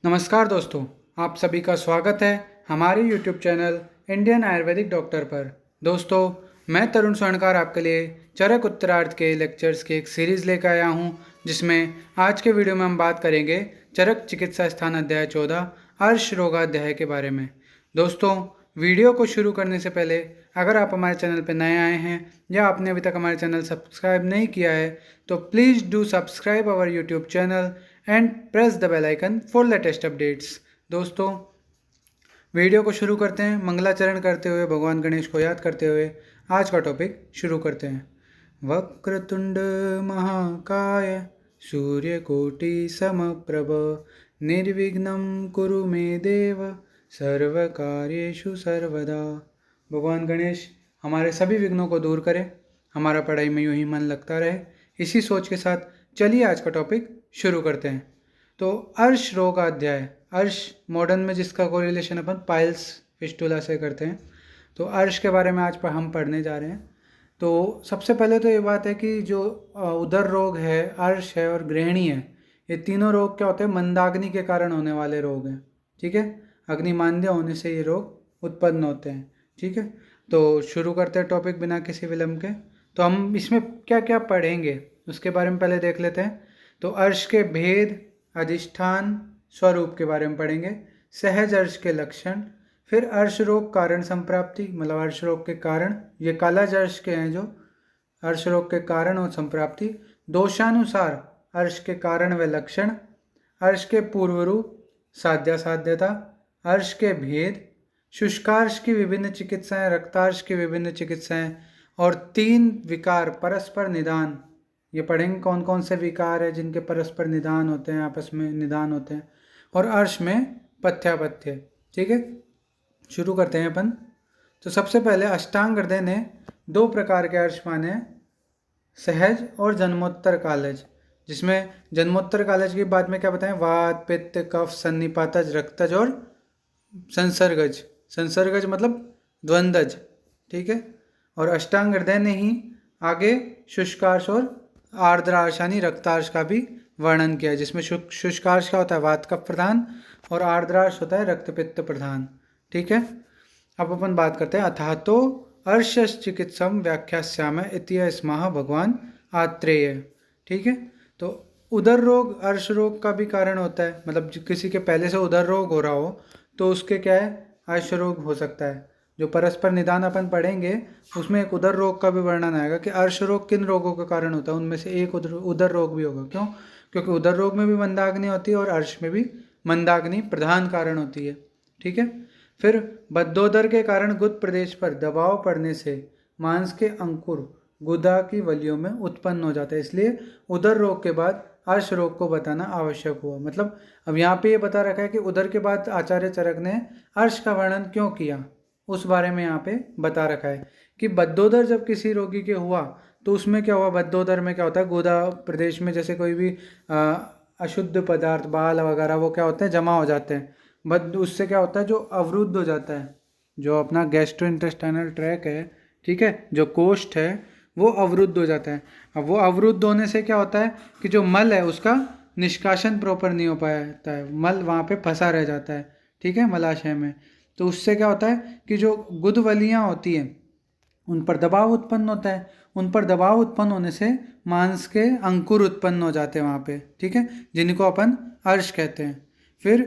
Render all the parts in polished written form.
नमस्कार दोस्तों, आप सभी का स्वागत है हमारे YouTube channel Indian Ayurvedic doctor पर। दोस्तों, मैं तरुण स्वर्णकार आपके लिए चरक उत्तरार्ध के लेक्चर्स की एक सीरीज़ लेकर आया हूं, जिसमें आज के वीडियो में हम बात करेंगे चरक चिकित्सा स्थान अध्याय 14 अर्श रोगाध्याय के बारे में। दोस्तों, वीडियो को शुरू करने से पहले अगर आप हमारे चैनल पर नए आए हैं या आपने अभी तक हमारे चैनल सब्सक्राइब नहीं किया है तो please do subscribe our YouTube channel and press the bell icon for latest updates. दोस्तों, वीडियो को शुरू करते हैं मंगलाचरण करते हुए, भगवान गणेश को याद करते हुए आज का टॉपिक शुरू करते हैं। वक्रतुंड महाकाय सूर्यकोटि समप्रभ निर्विघ्नं कुरु मे देव सर्वकार्येषु सर्वदा। भगवान गणेश हमारे सभी विघ्नों को दूर करें, हमारा पढ़ाई में यूं ही मन लगता रहे। इसी सोच के साथ चलिए आज का टॉपिक शुरू करते हैं। तो अर्श रोगाध्याय, अर्श मॉडर्न में जिसका कोरिलेशन अपन पाइल्स फिस्टुला से करते हैं, तो अर्श के बारे में आज पर हम पढ़ने जा रहे हैं। तो सबसे पहले तो ये बात है कि जो उदर रोग है, अर्श है और गृहिणी है, ये तीनों रोग क्या होते हैं? मंदाग्नि के कारण होने वाले रोग हैं। ठीक है, अग्निमांद्य होने से ये रोग उत्पन्न होते हैं। ठीक है, तो शुरू करते हैं टॉपिक बिना किसी विलंब के। तो हम इसमें क्या क्या पढ़ेंगे उसके बारे में पहले देख लेते हैं। तो अर्श के भेद, अधिष्ठान, स्वरूप के बारे में पढ़ेंगे, सहज अर्श के लक्षण, फिर अर्श रोग कारण संप्राप्ति, मतलब अर्श रोग के कारण, ये कालाज अर्श के हैं जो अर्श रोग के कारण और संप्राप्ति, दोषानुसार अर्श के कारण व लक्षण, अर्श के पूर्व रूप, साध्यासाध्यता, अर्श के भेद, शुष्कार्श की विभिन्न चिकित्साएं, रक्तार्श की विभिन्न चिकित्साएं और 3 विकार परस्पर निदान। ये पढ़ेंगे कौन कौन से विकार है जिनके परस्पर निदान होते हैं, आपस में निदान होते हैं, और अर्श में पथ्यापथ्य। ठीक है, शुरू करते हैं अपन। तो सबसे पहले अष्टांग हृदय ने 2 प्रकार के अर्श माने हैं, सहज और जन्मोत्तर कालज। जिसमें जन्मोत्तर कालज की बात में क्या बताएं? वात, पित्त, कफ, सन्निपातज, रक्तज और संसर्गज। संसर्गज मतलब द्वंद्वज। ठीक है, और अष्टांग हृदय ने ही आगे शुष्कार्श और आर्द्रार्श यानी रक्तार्श का भी वर्णन किया है, जिसमें शुष्कार्श क्या होता है? वात कफ प्रधान, और आर्द्रार्श होता है रक्त पित्त प्रधान। ठीक है, अब अपन बात करते हैं। अथा तो अर्श चिकित्सम व्याख्यास्याम इति स्मः भगवान आत्रेय। ठीक है, तो उदर रोग अर्श रोग का भी कारण होता है, मतलब किसी के पहले से उदर रोग हो रहा हो तो उसके क्या है? अर्श रोग हो सकता है। जो परस्पर निदान अपन पढ़ेंगे उसमें एक उदर रोग का भी वर्णन आएगा कि अर्श रोग किन रोगों के कारण होता है, उनमें से एक उदर रोग भी होगा। क्यों? क्योंकि उदर रोग में भी मंदाग्नि होती है और अर्श में भी मंदाग्नि प्रधान कारण होती है। ठीक है, फिर बद्धोदर के कारण गुद प्रदेश पर दबाव पड़ने से मांस के अंकुर गुदा की वलियों में उत्पन्न हो जाता है, इसलिए उदर रोग के बाद अर्श रोग को बताना आवश्यक हुआ। मतलब अब यहाँ पे ये बता रखा है कि उदर के बाद आचार्य चरक ने अर्श का वर्णन क्यों किया, उस बारे में यहाँ पे बता रखा है कि बद्धोदर जब किसी रोगी के हुआ तो उसमें क्या हुआ? बद्धोदर में क्या होता है? गुदा प्रदेश में जैसे कोई भी अशुद्ध पदार्थ, बाल वगैरह, वो क्या होते हैं? जमा हो जाते हैं। उससे क्या होता है? जो अवरुद्ध हो जाता है, जो अपना गैस्ट्रोइंटेस्टाइनल ट्रैक है, ठीक है, जो कोष्ठ है, वो अवरुद्ध हो जाता है। अब वो अवरुद्ध होने से क्या होता है कि जो मल है उसका निष्कासन प्रॉपर नहीं हो पाता है, मल वहाँ पे फंसा रह जाता है। ठीक है, मलाशय में। तो उससे क्या होता है कि जो गुदवलियाँ होती हैं उन पर दबाव उत्पन्न होता है। उन पर दबाव उत्पन्न होने से मांस के अंकुर उत्पन्न हो जाते हैं वहाँ पे। ठीक है, जिनको अपन अर्श कहते हैं। फिर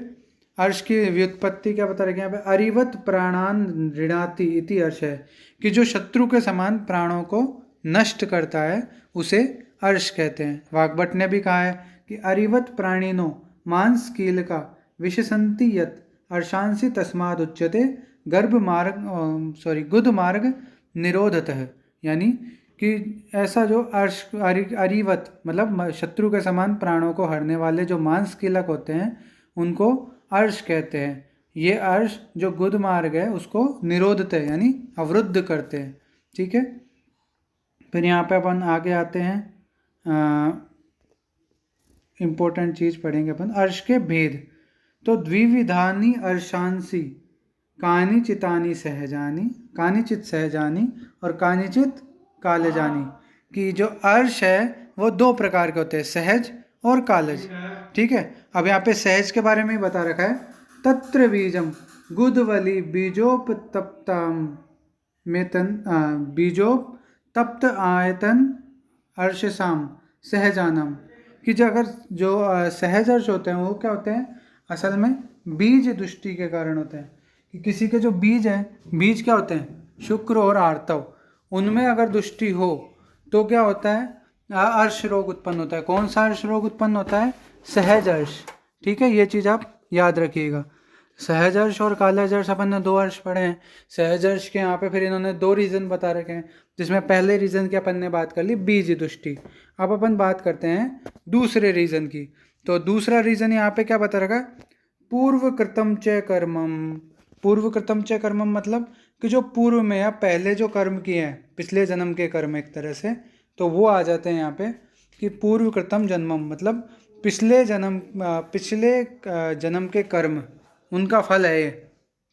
अर्श की व्युत्पत्ति क्या बता रहे हैं यहाँ पे? अरिवत प्राणान ऋणाति इति अर्श है कि जो शत्रु के समान प्राणों को नष्ट करता है उसे अर्श कहते हैं। वाग्भट ने भी कहा है कि अरिवत प्राणिनो मांस कील का विशसंति यत अर्शांसी तस्माद उच्यते गर्भ मार्ग गुद मार्ग निरोधतः। यानी कि ऐसा जो अर्श अरिवत मतलब शत्रु के समान प्राणों को हरने वाले जो मांस कीलक होते हैं उनको अर्श कहते हैं। ये अर्श जो गुद मार्ग है उसको निरोधते हैं यानी अवरुद्ध करते हैं। ठीक है, फिर यहाँ पे अपन आगे आते हैं, इम्पोर्टेंट चीज़ पढ़ेंगे अपन। अर्श के भेद तो द्विविधानी अर्शांसी कानिचितानी सहजानी, कानिचित सहजानी और कानिचित कालजानी, कि जो अर्श है वो 2 प्रकार के होते हैं, सहज और कालज। ठीक है, अब यहाँ पे सहज के बारे में ही बता रखा है, तत्र बीजम गुदवली बीजोपतप्ताम मेतन बीजोपतप्त आयतन अर्शसाम सहजानम। कि जो अगर जो सहज अर्श होते हैं वो क्या होते हैं, असल में बीज दृष्टि के कारण होते हैं। कि किसी के जो बीज हैं, बीज क्या होते हैं, शुक्र और आर्तव, उनमें अगर दृष्टि हो तो क्या होता है, अर्श रोग उत्पन्न होता है। कौन सा अर्श रोग उत्पन्न होता है, सहज अर्श। ठीक है, ये चीज़ आप याद रखिएगा। सहज अर्श और कालज अर्श अपन ने 2 अर्श पढ़े हैं। सहज अर्श के यहाँ पे फिर इन्होंने 2 रीजन बता रखे हैं, जिसमें पहले रीजन की अपन ने बात कर ली, बीज दृष्टि। अब अपन बात करते हैं दूसरे रीजन की। तो दूसरा रीजन यहाँ पे क्या बता रखा, पूर्व कृतम च कर्मम। पूर्व कृतम च कर्मम मतलब कि जो पूर्व में या पहले जो कर्म किए हैं, पिछले जन्म के कर्म एक तरह से, तो वो आ जाते हैं यहाँ पे। कि पूर्व कृतम जन्मम मतलब पिछले जन्म के कर्म, उनका फल है ये।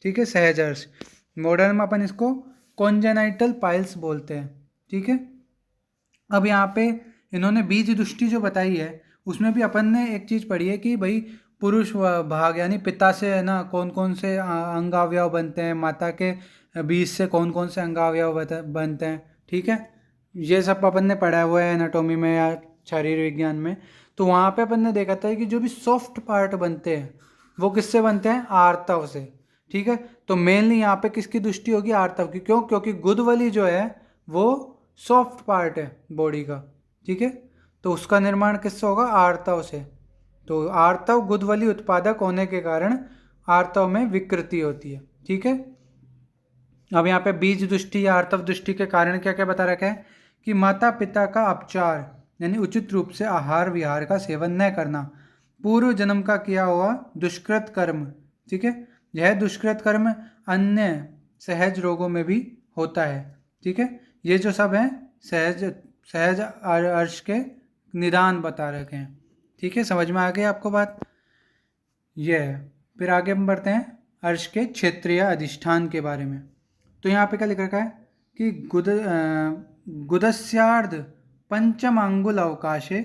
ठीक है, सहज अर्श। मॉडर्न में अपन इसको कॉन्जेनाइटल पाइल्स बोलते हैं। ठीक है, अब यहाँ पे इन्होंने बीज दृष्टि जो बताई है, उसमें भी अपन ने एक चीज़ पढ़ी है कि भाई पुरुष भाग यानी पिता से है ना कौन कौन से अंग अवयव बनते हैं, माता के बीज से कौन कौन से अंग अवयव बनते हैं। ठीक है, ये सब अपन ने पढ़ा हुआ है एनाटॉमी में या शरीर विज्ञान में। तो वहाँ पे अपन ने देखा था कि जो भी सॉफ्ट पार्ट बनते हैं वो किससे बनते हैं, आर्तव से। ठीक है, तो मेनली यहाँ पे किसकी दृष्टि होगी, आर्तव की। क्यों, क्योंकि गुदवली जो है वो सॉफ्ट पार्ट है बॉडी का। ठीक है, तो उसका निर्माण किससे होगा, आर्तव से। तो आर्तव गुदवली उत्पादक होने के कारण आर्तव में विकृति होती है। ठीक है, अब यहाँ पे बीज दृष्टि या आर्तव दृष्टि के कारण क्या क्या बता रखा है कि माता पिता का अपचार यानी उचित रूप से आहार विहार का सेवन न करना, पूर्व जन्म का किया हुआ दुष्कृत कर्म। ठीक है, यह दुष्कृत कर्म अन्य सहज रोगों में भी होता है। ठीक है, ये जो सब हैं सहज अर्श के निदान बता रखे हैं। ठीक है, समझ में आ गई आपको बात, ये है। फिर आगे हम बढ़ते हैं अर्श के क्षेत्र या अधिष्ठान के बारे में। तो यहाँ पे क्या लिख रखा है कि गुदस्यार्ध पंचमांगुल अवकाशे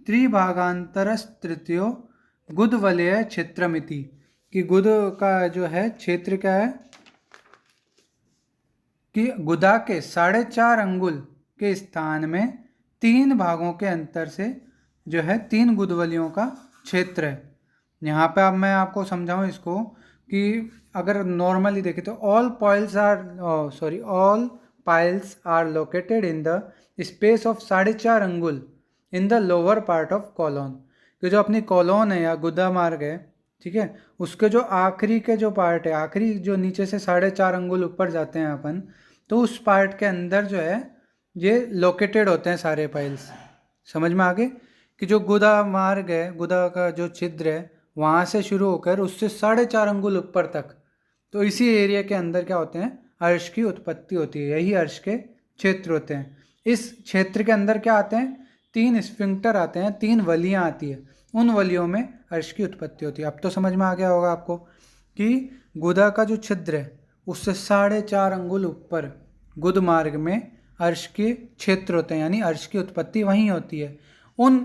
त्रिभागांतरस्तृतीयो गुदवलय क्षेत्रमिति। कि गुद का जो है क्षेत्र क्या है, कि गुदा के 4.5 अंगुल के स्थान में 3 भागों के अंतर से जो है 3 गुदवलियों का क्षेत्र है। यहाँ पे अब मैं आपको समझाऊँ इसको कि अगर नॉर्मली देखें तो all piles are located in the space of 4.5 अंगुल in the lower part of colon. कि जो अपनी कॉलोन है या गुदा मार्ग है, ठीक है, उसके जो आखिरी के जो पार्ट है, आखिरी जो नीचे से 4.5 अंगुल ऊपर जाते हैं अपन, तो उस पार्ट के अंदर जो है ये लोकेटेड होते हैं सारे पाइल्स। समझ में आ गए कि जो गुदा मार्ग है, गुदा का जो छिद्र है, वहाँ से शुरू होकर उससे 4.5 अंगुल ऊपर तक, तो इसी एरिया के अंदर क्या होते हैं, अर्श की उत्पत्ति होती है। यही अर्श के क्षेत्र होते हैं। इस क्षेत्र के अंदर क्या आते हैं, 3 स्फिंक्टर आते हैं, 3 वलियाँ आती है, उन वलियों में अर्श की उत्पत्ति होती है। अब तो समझ में आ गया होगा आपको कि गुदा का जो छिद्र है उससे 4.5 अंगुल ऊपर गुद मार्ग में अर्श के क्षेत्र होते हैं, यानी अर्श की उत्पत्ति वहीं होती है। उन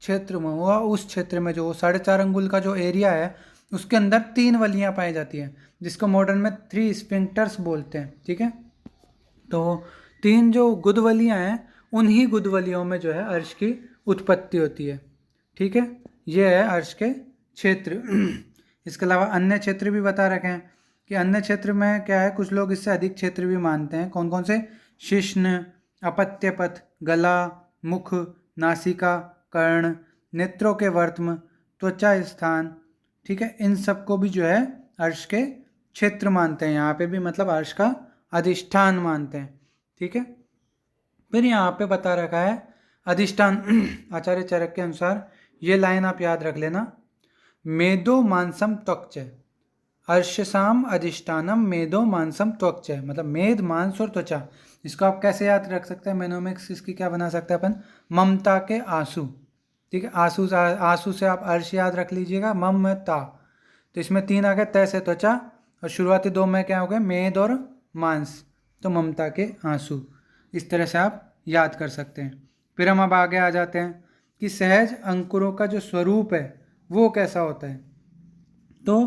क्षेत्र में हुआ, उस क्षेत्र में जो 4.5 अंगुल का जो एरिया है उसके अंदर 3 वलियाँ पाई जाती हैं, जिसको मॉडर्न में 3 स्फिंक्टर्स बोलते हैं। ठीक है, तो 3 जो गुदवलियाँ हैं उन्हीं गुदवलियों में जो है अर्श की उत्पत्ति होती है। ठीक है, ये है अर्श के क्षेत्र। इसके अलावा अन्य क्षेत्र भी बता रखे हैं कि अन्य क्षेत्र में क्या है, कुछ लोग इससे अधिक क्षेत्र भी मानते हैं। कौन कौन से, शिश्न, अपत्यपथ, गला, मुख, नासिका, कर्ण, नेत्रों के वर्त्म, त्वचा स्थान। ठीक है, इन सबको भी जो है अर्श के क्षेत्र मानते हैं। यहाँ पे भी मतलब अर्श का अधिष्ठान मानते हैं। ठीक है, फिर यहाँ पे बता रखा है अधिष्ठान। आचार्य चरक के अनुसार ये लाइन आप याद रख लेना, मेदो मांसम त्वक्च, अर्शसाम अधिष्ठानम मेदो मांसम त्वक्च, मतलब मेद, मांस और त्वचा। इसको आप कैसे याद रख सकते हैं, मेनोमिक्स इसकी क्या बना सकते हैं अपन, ममता के आंसू। ठीक है, आंसू से आप अर्श याद रख लीजिएगा, मम में ता, तो इसमें 3 आ गए, तय से त्वचा, और शुरुआती 2 में क्या हो गए, मेद और मांस, तो ममता के आंसू। इस तरह से आप याद कर सकते हैं। फिर हम अब आगे आ जाते हैं कि सहज अंकुरों का जो स्वरूप है वो कैसा होता है। तो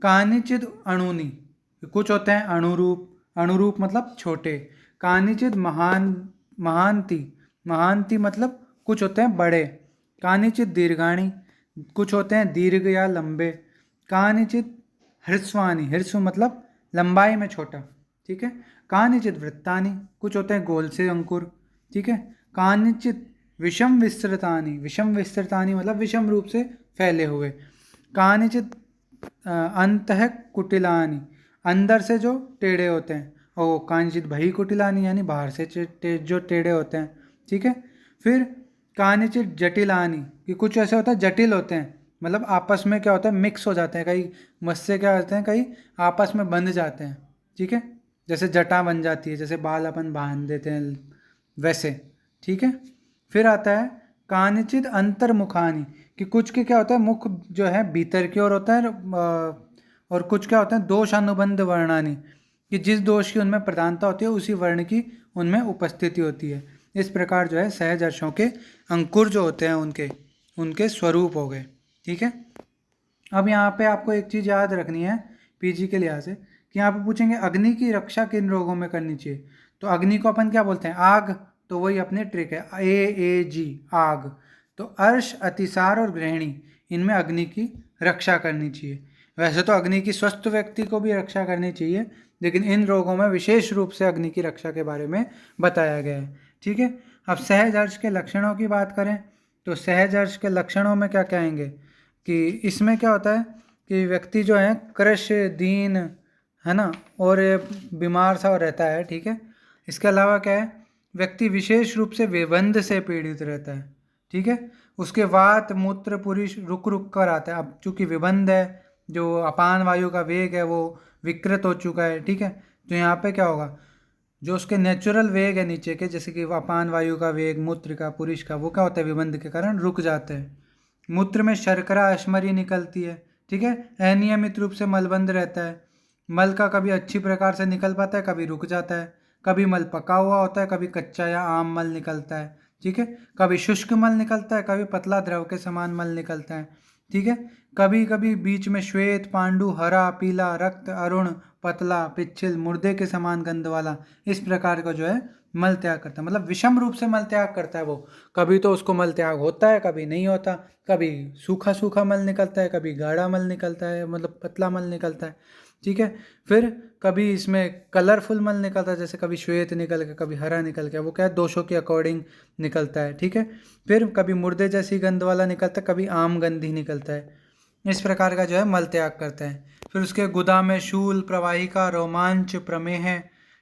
कानिचिद अणुनी, कुछ होते हैं अणुरूप, अणुरूप मतलब छोटे। कानिचिद महांती, महांती मतलब कुछ होते हैं बड़े। कानिचित दीर्घाणी, कुछ होते हैं दीर्घ या लंबे। कानिचित ह्रस्वानी, ह्रस्व मतलब लंबाई में छोटा, ठीक है। कानिचित वृत्तानी, कुछ होते हैं गोल से अंकुर, ठीक है। कानिचित विषम विस्तृतानी, विषम विस्तृतानी मतलब विषम रूप से फैले हुए। कानिचित अंतः कुटिलानी, अंदर से जो टेढ़े होते हैं। और कानिचित बही कुटिलानी यानी बाहर से जो टेढ़े होते हैं, ठीक है। फिर कानिचित जटिलानी, कि कुछ ऐसे होता है जटिल होते हैं, मतलब आपस में क्या होता है मिक्स हो जाते हैं, कई मस्से क्या होते हैं कई आपस में बंध जाते हैं, ठीक है। जैसे जटा बन जाती है, जैसे बाल अपन बांध देते हैं वैसे, ठीक है। फिर आता है कानिचित अंतर्मुखानी, कि कुछ के क्या होता है मुख जो है भीतर की ओर होता है, और कुछ क्या होता है दोष अनुबंध वर्णानी, कि जिस दोष की उनमें प्रधानता होती है उसी वर्ण की उनमें उपस्थिति होती है। इस प्रकार जो है सहज अर्शों के अंकुर जो होते हैं उनके उनके स्वरूप हो गए, ठीक है। अब यहाँ पे आपको एक चीज़ याद रखनी है पीजी के लिहाज से, कि यहाँ पे पूछेंगे अग्नि की रक्षा किन रोगों में करनी चाहिए। तो अग्नि को अपन क्या बोलते हैं आग, तो वही अपने ट्रिक है AAG आग। तो अर्श, अतिसार और गृहिणी, इनमें अग्नि की रक्षा करनी चाहिए। वैसे तो अग्नि की स्वस्थ व्यक्ति को भी रक्षा करनी चाहिए, लेकिन इन रोगों में विशेष रूप से अग्नि की रक्षा के बारे में बताया गया है, ठीक है। अब सहज अर्श के लक्षणों की बात करें तो सहज अर्श के लक्षणों में क्या कहेंगे कि इसमें क्या होता है कि व्यक्ति जो है कृश दीन है ना, और बीमार सा रहता है, ठीक है। इसके अलावा क्या है व्यक्ति विशेष रूप से विबंध से पीड़ित रहता है, ठीक है। उसके वात मूत्र पुरुष रुक रुक कर आता है। अब चूंकि विबंध है, जो अपान वायु का वेग है वो विकृत हो चुका है, ठीक है। तो यहाँ पे क्या होगा जो उसके नेचुरल वेग है नीचे के, जैसे कि अपान वायु का वेग मूत्र का पुरुष का, वो क्या होता है विबंध के कारण रुक जाते हैं। मूत्र में शर्करा अश्मरी निकलती है, ठीक है। अनियमित रूप से मलबंध रहता है। मल का कभी अच्छी प्रकार से निकल पाता है, कभी रुक जाता है। कभी मल पका हुआ होता है, कभी कच्चा या आम मल निकलता है, ठीक है। कभी शुष्क मल निकलता है, कभी पतला द्रव के समान मल निकलता है, ठीक है। कभी कभी बीच में श्वेत पांडु हरा पीला रक्त अरुण पतला पिच्छिल मुर्दे के समान गंध वाला इस प्रकार का जो है मल त्याग करता है, मतलब विषम रूप से मल त्याग करता है वो। कभी तो उसको मल त्याग होता है, कभी नहीं होता। कभी सूखा सूखा मल निकलता है, कभी गाढ़ा मल निकलता है, मतलब पतला मल निकलता है, ठीक है। फिर कभी इसमें कलरफुल मल निकलता है, जैसे कभी श्वेत निकल के कभी हरा निकल के, वो क्या है दोषों के अकॉर्डिंग निकलता है, ठीक है। फिर कभी मुर्दे जैसी गंध वाला निकलता है, कभी आम गंध ही निकलता है। इस प्रकार का जो है मल त्याग करता है। फिर उसके गुदा में शूल प्रवाहिका रोमांच प्रमेह है,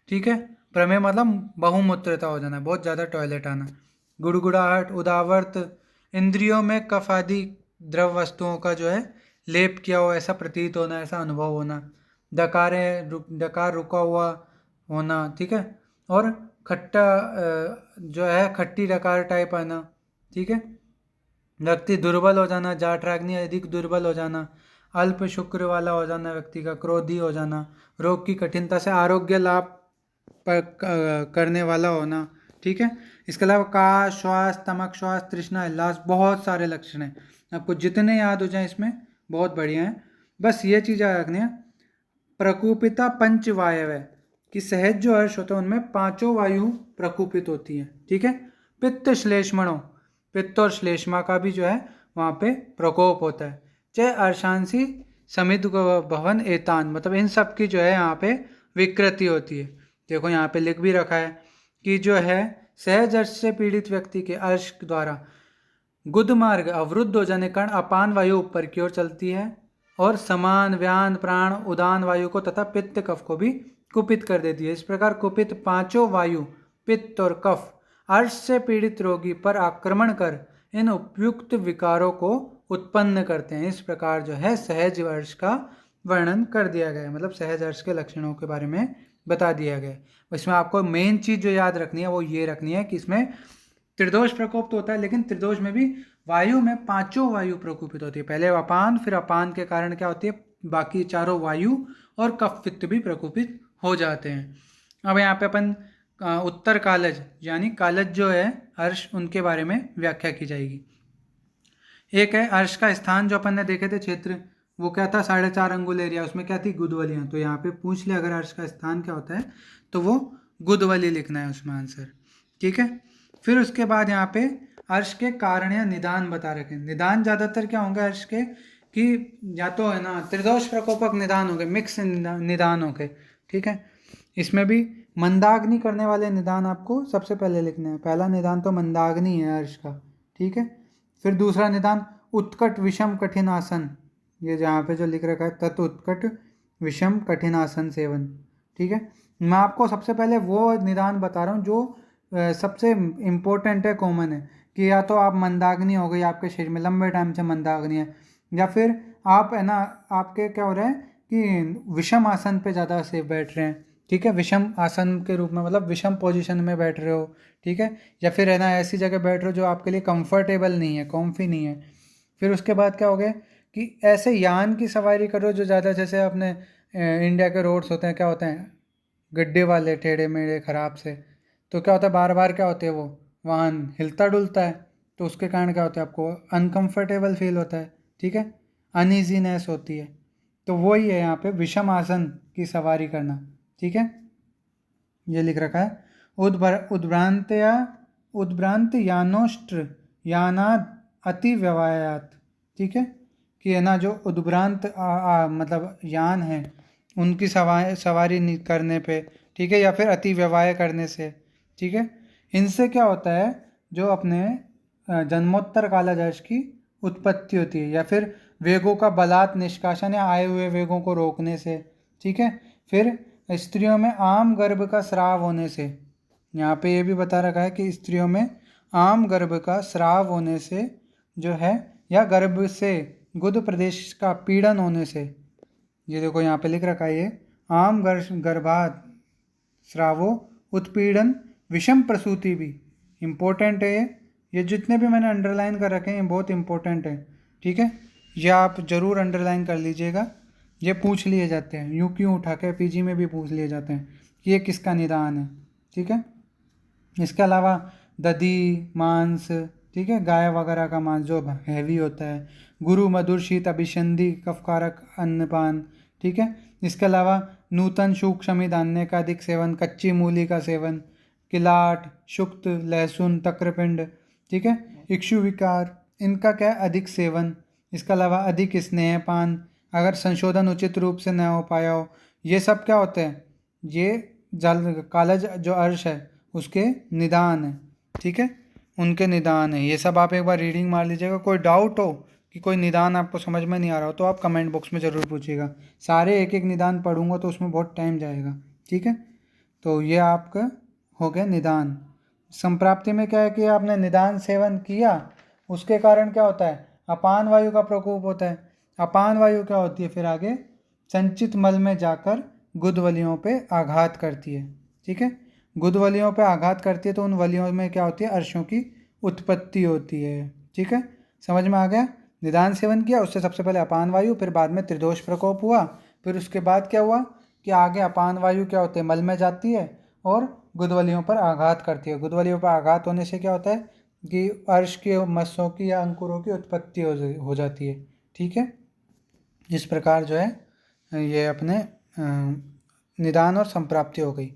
ठीक है। प्रमेह मतलब बहुमूत्रता हो जाना, बहुत ज़्यादा टॉयलेट आना। गुड़गुड़ाहट उदावर्त, इंद्रियों में कफ आदि द्रव वस्तुओं का जो है लेप किया हो ऐसा प्रतीत होना, ऐसा अनुभव होना। डकार रुका हुआ होना, ठीक है। और खट्टा जो है खट्टी डकार टाइप आना, ठीक है। व्यक्ति दुर्बल हो जाना, जाठराग्नि अधिक दुर्बल हो जाना, अल्प शुक्र वाला हो जाना, व्यक्ति का क्रोधी हो जाना, रोग की कठिनता से आरोग्य लाभ करने वाला होना, ठीक है। इसके अलावा काश श्वास तमक श्वास तृष्णा हिल्लास, बहुत सारे लक्षण हैं, आपको जितने याद हो जाए इसमें बहुत बढ़िया है। बस ये चीज़ याद रखनी है प्रकूपिता पंच वायव है, कि सहज जो हर्ष होते हैं उनमें पांचों वायु प्रकूपित होती हैं, ठीक है। पित्त श्लेष्मणों, पित्त और श्लेष्मा का भी जो है वहाँ पे प्रकोप होता है। चाहे अर्शांसी समित भवन एतान, मतलब इन सब की जो है यहाँ पे विकृति होती है। देखो यहाँ पे लिख भी रखा है कि जो है सहज अर्श से पीड़ित व्यक्ति के अर्श द्वारा गुद मार्ग अवरुद्ध हो जाने के कारण अपान वायु ऊपर की ओर चलती है, और समान व्यान प्राण उदान वायु को तथा पित्त कफ को भी कुपित कर देती है। इस प्रकार कुपित पांचों वायु पित्त और कफ अर्श से पीड़ित रोगी पर आक्रमण कर इन उपयुक्त विकारों को उत्पन्न करते हैं। इस प्रकार जो है सहज अर्श का वर्णन कर दिया गया है, मतलब सहज अर्श के लक्षणों के बारे में बता दिया गया है। इसमें आपको मेन चीज जो याद रखनी है वो ये रखनी है कि इसमें त्रिदोष प्रकोप तो होता है, लेकिन त्रिदोष में भी वायु में पांचों वायु प्रकोपित होती है। पहले अपान, फिर अपान के कारण क्या होती है बाकी चारों वायु और कफ पित्त भी प्रकोपित हो जाते हैं। अब यहाँ पे अपन उत्तर कालज यानी कालज जो है अर्श उनके बारे में व्याख्या की जाएगी। एक है अर्श का स्थान, जो अपन ने देखे थे क्षेत्र, वो क्या था 4.5 अंगुल एरिया, उसमें क्या थी गुदवलियाँ। तो यहाँ पे पूछ लिया अगर अर्श का स्थान क्या होता है तो वो गुदवली लिखना है उसमें आंसर। ठीक है। फिर उसके बाद यहाँ पे अर्श के कारण या निदान बता रखे। निदान ज़्यादातर क्या होंगे अर्श के, कि या तो है ना त्रिदोष प्रकोपक निदान हो गए, मिक्स निदान हो गए। ठीक है। इसमें भी मंदाग्नि करने वाले निदान आपको सबसे पहले लिखने हैं। पहला निदान तो मंदाग्नि है अर्श का। ठीक है। फिर दूसरा निदान उत्कट विषम कठिन आसन, ये जहाँ पे जो लिख रखा है तत् उत्कट विषम कठिन आसन सेवन। ठीक है। मैं आपको सबसे पहले वो निदान बता रहा हूँ जो सबसे इम्पोर्टेंट है, कॉमन है, कि या तो आप मंदाग्नि हो गई, आपके शरीर में लंबे टाइम से मंदाग्नि है, या फिर आप है ना आपके क्या हो रहा है कि विषम आसन पे ज़्यादा से बैठ रहे हैं। ठीक है। विषम आसन के रूप में मतलब विषम पोजीशन में बैठ रहे हो। ठीक है। या फिर है ना ऐसी जगह बैठ रहे हो जो आपके लिए कंफर्टेबल नहीं है, कॉम्फी नहीं है। फिर उसके बाद क्या हो गया कि ऐसे यान की सवारी करो जो ज़्यादा, जैसे अपने इंडिया के रोड्स होते हैं, क्या होते हैं गड्ढे वाले, टेढ़े मेढ़े खराब से। तो क्या होता है बार बार क्या होते हैं वो वाहन हिलता डुलता है, तो उसके कारण क्या होता है आपको अनकंफर्टेबल फील होता है। ठीक है। अनईजीनेस होती है। तो वही है यहाँ पे विषम आसन की सवारी करना। ठीक है। ये लिख रखा है उद्भ्रांतया उद्भ्रांत यानोष्ट्र यानाद अति व्यवायात। ठीक है। कि है ना जो उद्भ्रांत मतलब यान है उनकी सवारी करने पे, ठीक है, या फिर अति व्यवाय करने से। ठीक है। इनसे क्या होता है जो अपने जन्मोत्तर कालाजाश की उत्पत्ति होती है, या फिर वेगों का बलात् निष्कासन या आए हुए वेगों को रोकने से। ठीक है। फिर स्त्रियों में आम गर्भ का स्राव होने से, यहाँ पे ये भी बता रखा है कि स्त्रियों में आम गर्भ का स्राव होने से जो है, या गर्भ से गुद प्रदेश का पीड़न होने से। ये देखो यहाँ पे लिख रखा है ये आम गर्भात स्रावो उत्पीड़न विषम प्रसूति भी इम्पोर्टेंट है। ये जितने भी मैंने अंडरलाइन कर रखे हैं ये बहुत इंपॉर्टेंट है। ठीक है। ये आप जरूर अंडरलाइन कर लीजिएगा, ये पूछ लिए जाते हैं, यूं क्यों उठा के पीजी में भी पूछ लिए जाते हैं कि ये किसका निदान है। ठीक है। इसके अलावा दधी मांस, ठीक है, गाय वगैरह का मांस जो हैवी होता है, गुरु मधुर शीत अभिसंधि कफकारक अन्नपान। ठीक है। इसके अलावा नूतन सूक्ष्म धान्य का अधिक सेवन, कच्ची मूली का सेवन, किलाट शुक्त लहसुन तक्रपिंड। ठीक है। इक्षु विकार, इनका क्या है अधिक सेवन। इसके अलावा अधिक स्नेहपान, अगर संशोधन उचित रूप से न हो पाया हो। ये सब क्या होते हैं, ये जल कालज जो अर्श है उसके निदान है। ठीक है। उनके निदान है। ये सब आप एक बार रीडिंग मार लीजिएगा। कोई डाउट हो कि कोई निदान आपको समझ में नहीं आ रहा हो तो आप कमेंट बॉक्स में ज़रूर पूछिएगा। सारे एक एक निदान पढ़ूंगा तो उसमें बहुत टाइम जाएगा। ठीक है। तो ये आपका हो गया निदान। संप्राप्ति में क्या है कि आपने निदान सेवन किया, उसके कारण क्या होता है अपान वायु का प्रकोप होता है। अपान वायु क्या होती है फिर आगे संचित मल में जाकर गुदवलियों पे आघात करती है। ठीक है। गुदवलियों पे आघात करती है तो उन वलियों में क्या होती है अर्शों की उत्पत्ति होती है। ठीक है। समझ में आ गया। निदान सेवन किया, उससे सबसे पहले अपान वायु, फिर बाद में त्रिदोष प्रकोप हुआ, फिर उसके बाद क्या हुआ कि आगे अपान वायु क्या होते हैं मल में जाती है और गुदवलियों पर आघात करती है। गुदवलियों पर आघात होने से क्या होता है कि अर्श के मस्सों की या अंकुरों की उत्पत्ति हो जाती है। ठीक है। इस प्रकार जो है ये अपने निदान और संप्राप्ति हो गई।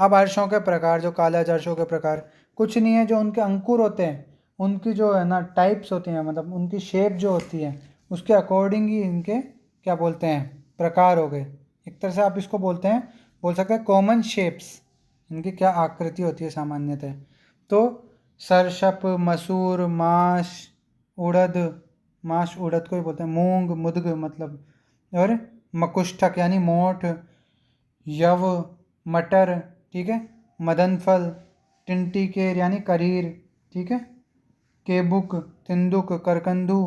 अब अर्शों के प्रकार, जो कालज अर्शों के प्रकार कुछ नहीं है, जो उनके अंकुर होते हैं उनकी जो है ना टाइप्स होती हैं, मतलब उनकी शेप जो होती है उसके अकॉर्डिंग ही इनके क्या बोलते हैं प्रकार हो गए। एक तरह से आप इसको बोल सकते हैं कॉमन शेप्स, इनकी क्या आकृति होती है सामान्यतः। तो सरशप, मसूर, माश उड़द को ही बोलते हैं, मूंग मुदग मतलब, और मकुष्ठक यानी मोठ, यव मटर, ठीक है, मदन फल, टिंटिकेर यानी करीर, ठीक है, केबुक, तिंदुक, करकंदू,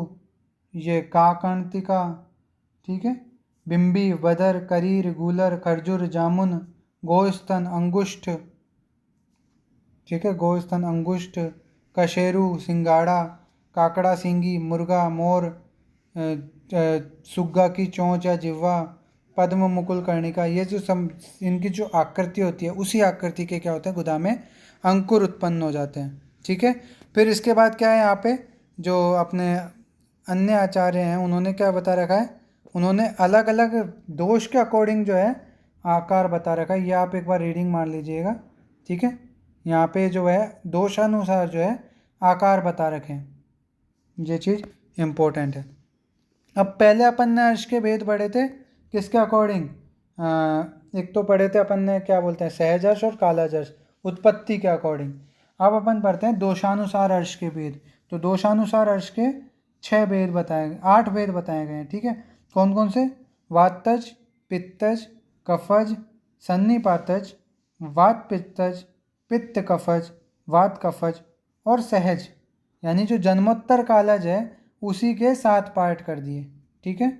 ये काकणतिका, ठीक है, बिम्बी, बदर, करीर, गूलर, खरजूर, जामुन, गोस्तन, अंगुष्ठ, ठीक है, गोस्तन, अंगुष्ठ, कशेरू, सिंगाड़ा, काकड़ा, सींगी, मुर्गा, मोर, सुग्गा की चोंच या जिह्वा, पद्म, मुकुल, कर्णिका। ये जो इनकी जो आकृति होती है उसी आकृति के क्या होते हैं गुदा में अंकुर उत्पन्न हो जाते हैं। ठीक है। फिर इसके बाद क्या है यहाँ पे जो अपने अन्य आचार्य हैं उन्होंने क्या बता रखा है, उन्होंने अलग अलग दोष के अकॉर्डिंग जो है आकार बता रखा है। ये आप एक बार रीडिंग मार लीजिएगा, ठीक है। यहाँ पे जो है दोषानुसार जो है आकार बता रखे हैं, ये चीज़ इम्पोर्टेंट है। अब पहले अपन ने अर्श के भेद पढ़े थे किसके अकॉर्डिंग, एक तो पढ़े थे अपन ने क्या बोलते हैं सहज अर्श और कालज अर्श, उत्पत्ति के अकॉर्डिंग। अब अपन पढ़ते हैं दोषानुसार अर्श के भेद। तो दोषानुसार अर्श के 6 भेद बताए, 8 भेद बताए गए हैं, ठीक है। कौन कौन से, वातज, पित्तज, कफज, सन्निपातज, वात पित्तज, पित्त कफज, वात कफज और सहज, यानी जो जन्मोत्तर कालज है उसी के 7 पार्ट कर दिए, ठीक है।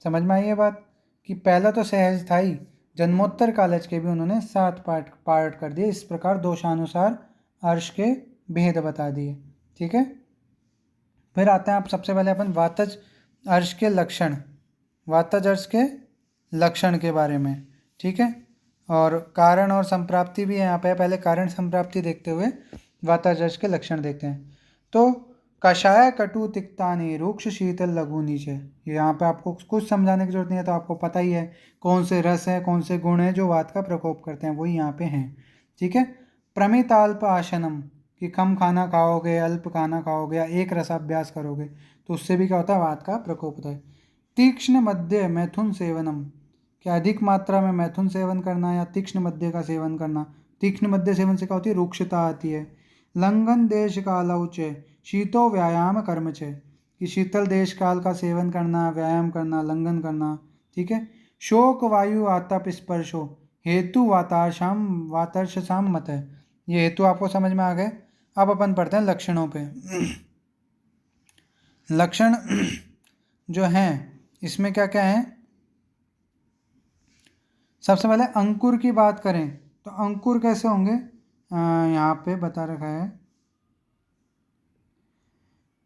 समझ में आई ये बात कि पहला तो सहज था ही, जन्मोत्तर कालज के भी उन्होंने 7 पार्ट कर दिए। इस प्रकार दोषानुसार अर्श के भेद बता दिए, ठीक है। फिर आते हैं आप सबसे पहले अपन वातज अर्श के लक्षण, वातज अर्श के लक्षण के बारे में, ठीक है। और कारण और संप्राप्ति भी है यहाँ पे, पहले कारण संप्राप्ति देखते हुए वातज अर्श के लक्षण देखते हैं। तो कषाय कटु तिक्तानि रुक्ष शीतल लघु नीचे, यहाँ पे आपको कुछ समझाने की जरूरत नहीं है, तो आपको पता ही है कौन से रस है कौन से गुण है जो वात का प्रकोप करते हैं, वही यहाँ पे हैं, ठीक है। प्रमिताल्प आशनम, कि कम खाना खाओगे, अल्प खाना खाओगे या एक रसाभ्यास करोगे तो उससे भी क्या होता है, वात का प्रकोप होता है। तीक्ष्ण मध्य मैथुन सेवनम, कि अधिक मात्रा में मैथुन सेवन करना या तीक्ष्ण मध्य का सेवन करना। तीक्ष्ण मध्य सेवन से क्या होती है, रुक्षता आती है। लंघन देश कालौच शीतो व्यायाम कर्म च, कि शीतल देश काल का सेवन करना, व्यायाम करना, लंघन करना, ठीक है। शोक वायु आतप स्पर्शो हेतु वातर्षाम मत है, ये हेतु आपको समझ में आ गए। अब अपन पढ़ते हैं लक्षणों पे। लक्षण जो हैं इसमें क्या क्या है, सबसे पहले अंकुर की बात करें तो अंकुर कैसे होंगे, यहाँ पे बता रखा है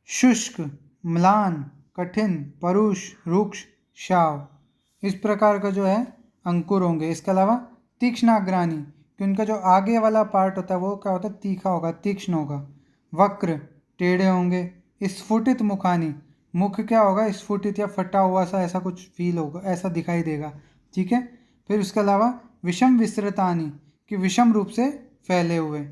शुष्क, म्लान, कठिन, परुष, रुक्ष, शाव, इस प्रकार का जो है अंकुर होंगे। इसके अलावा तीक्ष्णाग्रानी, कि उनका जो आगे वाला पार्ट होता है वो क्या होता है, तीखा होगा, तीक्ष्ण होगा। वक्र, टेढ़े होंगे। स्फुटित मुखानी, मुख क्या होगा, स्फुटित या फटा हुआ सा ऐसा कुछ फील होगा, ऐसा दिखाई देगा, ठीक है। फिर उसके अलावा विषम विस्तृतानी, कि विषम रूप से फैले हुए।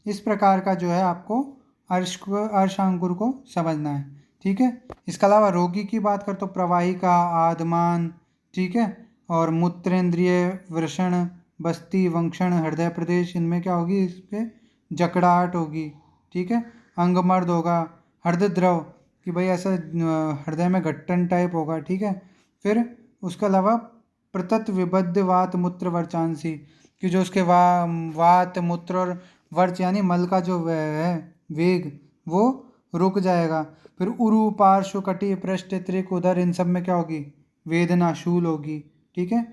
इस प्रकार का जो है आपको अर्शांकुर को समझना है, ठीक है। इसके अलावा रोगी की बात कर तो प्रवाहिका, आदमान, ठीक है, और मूत्रेंद्रिय, वृषण, बस्ती, वंक्षण, हृदय प्रदेश, इनमें क्या होगी, इस पे जकड़ाहट होगी, ठीक है। अंगमर्द होगा, हृदय द्रव, कि भाई ऐसा हृदय में घट्टन टाइप होगा, ठीक है। फिर उसके अलावा प्रतत विबद्ध वात मूत्र वर्चांसी, कि जो उसके वात मूत्र और वर्च यानी मल का जो है वेग वो रुक जाएगा। फिर उरु, पार्श्व, कटी, पृष्ठ, त्रिक, उदर, इन सब में क्या होगी, वेदना, शूल होगी, ठीक है।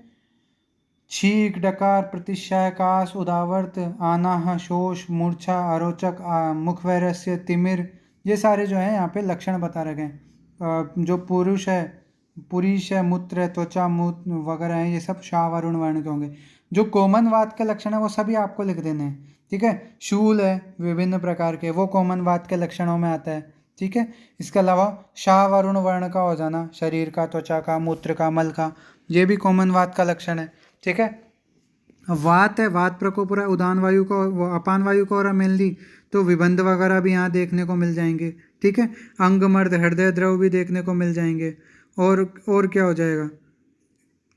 छींक, डकार, प्रतिशय, कास, उदावर्त, आनाह, शोष, मूर्छा, अरोचक, मुखवैरस्य, तिमिर, ये सारे जो हैं यहाँ पे लक्षण बता रखे हैं। जो पुरुष है, मूत्र है, त्वचा, मूत्र वगैरह हैं, ये सब शाव वरुण वर्ण के होंगे। जो कॉमन वात के लक्षण है वो सभी आपको लिख देने हैं, ठीक है। शूल है विभिन्न प्रकार के, वो कॉमन वात के लक्षणों में आता है, ठीक है। इसके अलावा शाह वरुण वर्ण का हो जाना, शरीर का, त्वचा का, मूत्र का, मल का, ये भी कॉमन वात का लक्षण है, ठीक है। वात है, वात प्रकोप रहा है, उदान वायु को, अपान वायु को, और मेनली तो विबंध वगैरह भी यहाँ देखने को मिल जाएंगे, ठीक है। अंगमर्द, हृदय द्रव भी देखने को मिल जाएंगे, और क्या हो जाएगा,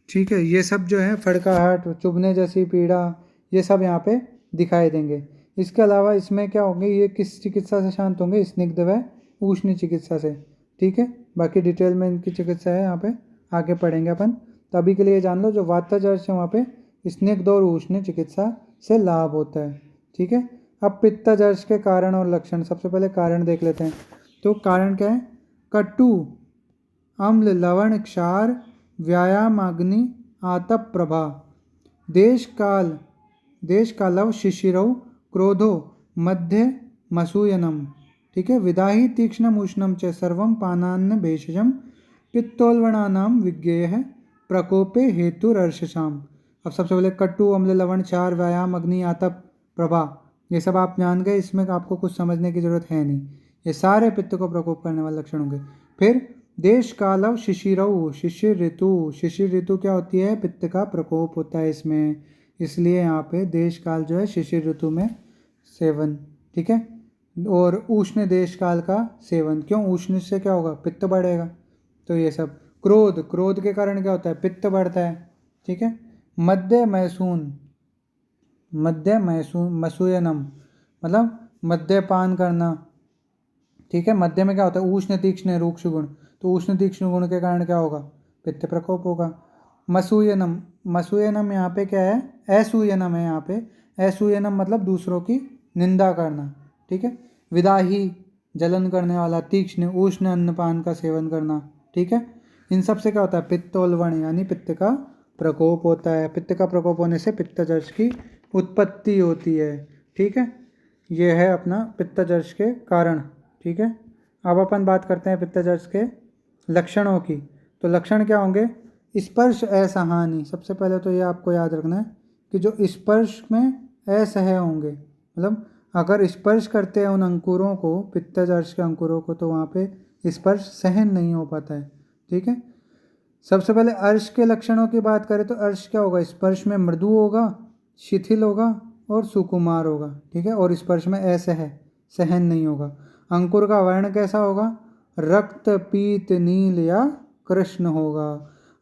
ठीक है। ये सब जो है फड़काहट, चुभने जैसी पीड़ा, ये सब यहाँ पे दिखाई देंगे। इसके अलावा इसमें क्या होंगे, ये किस चिकित्सा से शांत होंगे, स्निग्ध व उष्ण चिकित्सा से, ठीक है। बाकी डिटेल में इनकी चिकित्सा है यहाँ पे आगे पढ़ेंगे अपन। तो अभी के लिए जान लो जो वातज अर्श है वहाँ पे स्निग्ध और उष्ण चिकित्सा से लाभ होता है, ठीक है। अब पित्तज अर्श के कारण और लक्षण, सबसे पहले कारण देख लेते हैं। तो कारण क्या है, कटु, अम्ल, लवण, क्षार, व्यायाम, अग्नि, आतप, प्रभा, देश कालव, शिशिरौ, क्रोधो, मध्य, मसूयनम, ठीक है। विदाही तीक्ष्णम उष्णम च सर्वम पानान्न भेषजम पित्तोल्बणानाम विज्ञेय प्रकोपे हेतुरर्षसाम। अब सबसे पहले कटु, अम्ल, लवण, क्षार, व्यायाम, अग्नि, आतप, प्रभा, ये सब आप जान गए, इसमें आपको कुछ समझने की जरूरत है नहीं, ये सारे पित्त को प्रकोप करने वाले लक्षण होंगे। फिर देश कालव शिशिरऊ, शिशिर ऋतु, शिशिर ऋतु क्या होती है, पित्त का प्रकोप होता है इसमें, इसलिए यहाँ पे देश काल जो है शिशिर ऋतु में सेवन, ठीक है। और उष्ण देश काल का सेवन, क्यों, उष्ण से क्या होगा, पित्त बढ़ेगा। तो ये सब। क्रोध, क्रोध के कारण क्या होता है, पित्त बढ़ता है, ठीक है। मध्य मैसून, मध्य मैसून मसूयनम मतलब मद्यपान करना, ठीक है। मध्य में क्या होता है, उष्ण तीक्ष्ण रूक्ष गुण, तो उष्ण तीक्ष्ण गुण के कारण क्या होगा, पित्त प्रकोप होगा। मसूयनम, मसूयनम यहाँ पे क्या है, असूयनम है यहाँ पे, असूयनम मतलब दूसरों की निंदा करना, ठीक है। विदाही, जलन करने वाला, तीक्ष्ण उष्ण अन्नपान का सेवन करना, ठीक है। इन सब से क्या होता है, पित्तोल्बण यानी पित्त का प्रकोप होता है। पित्त का प्रकोप होने से पित्तजर्ष की उत्पत्ति होती है, ठीक है। ये है अपना पित्तजर्ष के कारण, ठीक है। अब अपन बात करते हैं पित्तजर्ष के लक्षणों की। तो लक्षण क्या होंगे, स्पर्श असहनीय, सबसे पहले तो ये आपको याद रखना है कि जो स्पर्श में असह्य होंगे, मतलब अगर स्पर्श करते हैं उन अंकुरों को, पित्तजर्ष के अंकुरों को, तो वहाँ पे स्पर्श सहन नहीं हो पाता है, ठीक है। सबसे पहले अर्श के लक्षणों की बात करें तो अर्श क्या होगा, स्पर्श में मृदु होगा, शिथिल होगा और सुकुमार होगा, ठीक है। और स्पर्श में असह्य, सहन नहीं होगा। अंकुर का वर्ण कैसा होगा, रक्त पीत नील या कृष्ण होगा।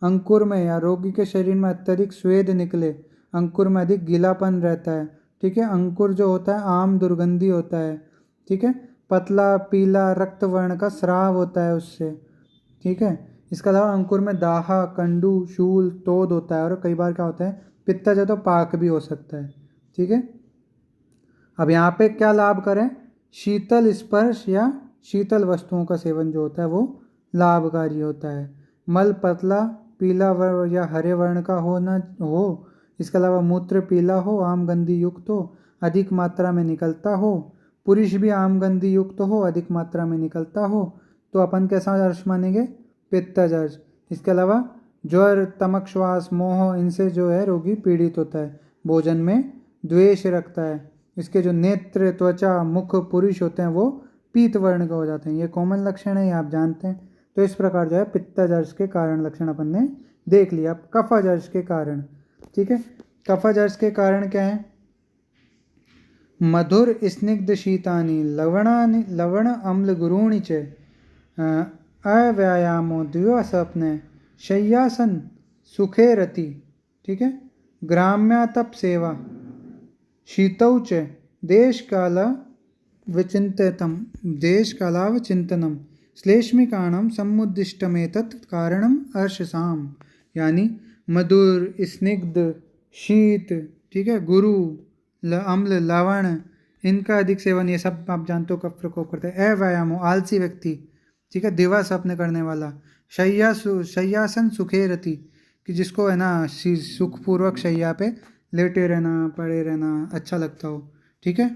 अंकुर में या रोगी के शरीर में अत्यधिक स्वेद निकले, अंकुर में अधिक गीलापन रहता है, ठीक है। अंकुर जो होता है आम दुर्गंधी होता है, ठीक है। पतला पीला रक्त वर्ण का स्राव होता है उससे, ठीक है। इसके अलावा अंकुर में दाहा, कंडू, शूल, तोद होता है, और कई बार क्या होता है, पित्तज है तो पाक भी हो सकता है, ठीक है। अब यहाँ पे क्या लाभ करें, शीतल स्पर्श या शीतल वस्तुओं का सेवन जो होता है वो लाभकारी होता है। मल पतला पीला वर्ण या हरे वर्ण का होना हो, इसके अलावा मूत्र पीला हो, आम गंधी युक्त हो, अधिक मात्रा में निकलता हो, पुरुष भी आम गंधी युक्त हो, अधिक मात्रा में निकलता हो, तो अपन कैसा जर्श मानेंगे, पित्तजर्श। इसके अलावा ज्वर, तमक, श्वास, मोह, इनसे जो है रोगी पीड़ित होता है। भोजन में द्वेष रखता है। इसके जो नेत्र, त्वचा, मुख, पुरुष होते हैं वो पीत वर्ण के हो जाते हैं। ये कॉमन लक्षण है, ये आप जानते हैं। तो इस प्रकार जो है पित्तजर्श के कारण लक्षण अपन ने देख लिया। अब कफजर्श के कारण, ठीक है। कफजर्श के कारण क्या है, मधुर स्निग्ध शीतानि लवणानि लवण अम्ल गुरूणि च अव्यायामो द्विवस्वप्ने शय्यासन सुखे रति, ठीक है। ग्राम्यातप सेवा शीतौ च देशकाल विचिंतितम, देशकालावचिंतनम श्लेष्मिकाणम समुद्दिष्टमेतत् कारणम अर्शसाम, यानी मधुर स्निग्ध शीत, ठीक है, गुरु अम्ल लवण, इनका अधिक सेवन, ये सब आप जानते हो कफ प्रकोप करते हैं। अव्यायामो, आलसी व्यक्ति, ठीक है, दिवा स्वप्न करने वाला। शय्यासन सुखे रति, कि जिसको है ना सुखपूर्वक शैया पे लेटे रहना, पड़े रहना अच्छा लगता हो, ठीक है।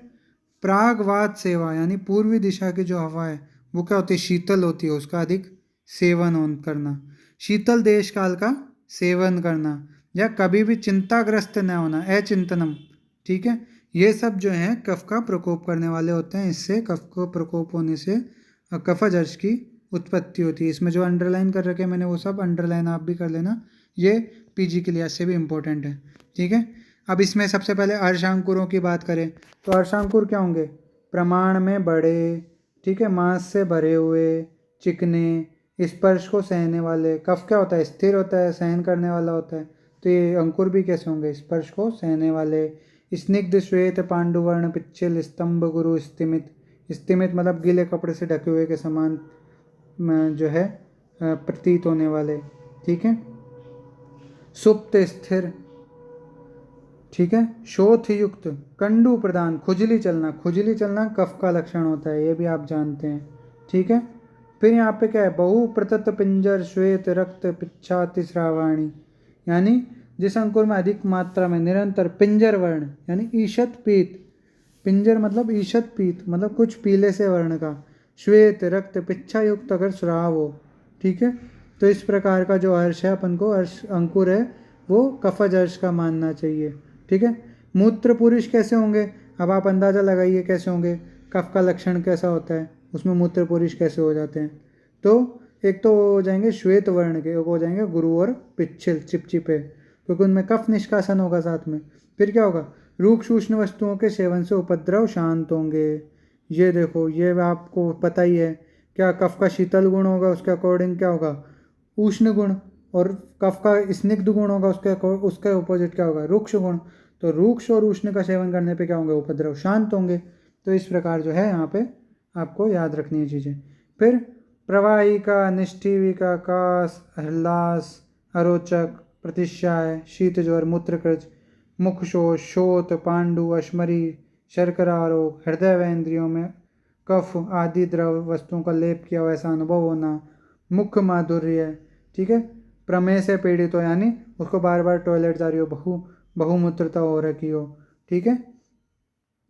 प्रागवात सेवा, यानी पूर्वी दिशा की जो हवा है वो क्या होती है, शीतल होती है, उसका अधिक सेवन करना। शीतल देश काल का सेवन करना, या कभी भी चिंताग्रस्त न होना, अचिंतनम, ठीक है। ये सब जो है कफ का प्रकोप करने वाले होते हैं। इससे कफ को प्रकोप होने से कफजर्श की उत्पत्ति होती है। इसमें जो अंडरलाइन कर रखे मैंने वो सब अंडरलाइन आप भी कर लेना, ये पीजी के लिहाज से भी इम्पोर्टेंट है, ठीक है। अब इसमें सबसे पहले अर्शांकुरों की बात करें तो अर्शांकुर क्या होंगे, प्रमाण में बड़े, ठीक है, मांस से भरे हुए, चिकने, स्पर्श को सहने वाले। कफ क्या होता है, स्थिर होता है, सहन करने वाला होता है। तो ये अंकुर भी कैसे होंगे, स्पर्श को सहने वाले। स्निग्ध श्वेत पांडुवर्ण पिच्छल स्तंभ गुरु स्तिमित, स्तिमित मतलब गीले कपड़े से ढके हुए के समान जो है प्रतीत होने वाले, ठीक है। सुप्त स्थिर, ठीक है। शोथ युक्त, कंडू प्रदान, खुजली चलना, खुजली चलना कफ का लक्षण होता है, ये भी आप जानते हैं, ठीक है। फिर यहाँ पे क्या है, बहु प्रतत पिंजर श्वेत रक्त पिच्छाति श्रावाणी, यानी जिस अंकुर में अधिक मात्रा में निरंतर पिंजर वर्ण यानी ईशत पीत, पिंजर मतलब ईशत पीत मतलब कुछ पीले से वर्ण का, श्वेत रक्त पिच्छा युक्त अगर स्राव हो, ठीक है। तो इस प्रकार का जो अर्श है अपन को अर्श अंकुर है वो कफज अर्श का मानना चाहिए, ठीक है। मूत्र पुरुष कैसे होंगे, अब आप अंदाज़ा लगाइए कैसे होंगे, कफ का लक्षण कैसा होता है, उसमें मूत्र पुरुष कैसे हो जाते हैं। तो एक तो हो जाएंगे श्वेत वर्ण के, एक हो जाएंगे गुरु और पिच्छिल चिपचिपे, क्योंकि उनमें कफ निष्कासन होगा साथ में। फिर क्या होगा, रूक्ष उष्ण वस्तुओं के सेवन से उपद्रव शांत होंगे। ये देखो, ये आपको पता ही है, क्या कफ का शीतल गुण होगा उसके अकॉर्डिंग क्या होगा, उष्ण गुण, और कफ का स्निग्ध गुण होगा उसके अपोजिट क्या होगा, रुक्ष गुण। तो रुक्ष और उष्ण का सेवन करने पे क्या होंगे, उपद्रव शांत होंगे। तो इस प्रकार जो है यहाँ पे आपको याद रखनी है चीज़ें। फिर प्रवाहिका, निष्ठीविका, कास, हल्लास, अरोचक, प्रतिश्याय, शीत ज्वर, मूत्रकृज, मुखशोष, शोथ, पांडु, अश्मरी, शर्करा रोग, हृदय व इंद्रियों में कफ आदि द्रव वस्तुओं का लेप किया हुआ ऐसा अनुभव होना, मुख माधुर्य, ठीक है, प्रमेय से पीड़ित हो, यानी उसको बार बार टॉयलेट जा रही हो, बहुमूत्रता हो रखी हो, ठीक है,